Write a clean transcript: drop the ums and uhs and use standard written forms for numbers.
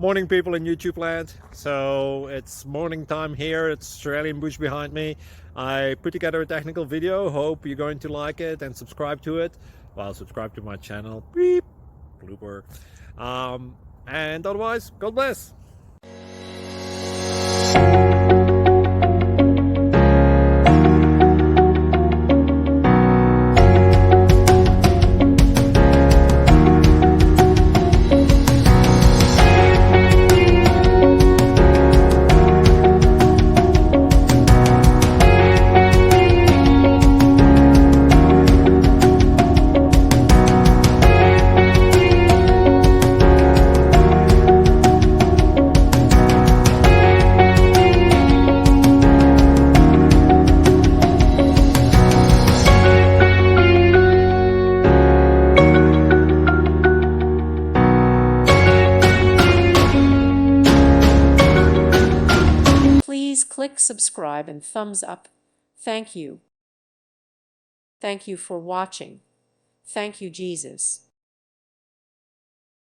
Morning, people in YouTube land. So it's morning time here. It's Australian bush behind me. I put together a technical video. Hope you're going to like it and subscribe to it. Well, subscribe to my channel. Beep. Blooper. And otherwise, God bless. Please click subscribe and thumbs up. Thank you. Thank you for watching. Thank you, Jesus.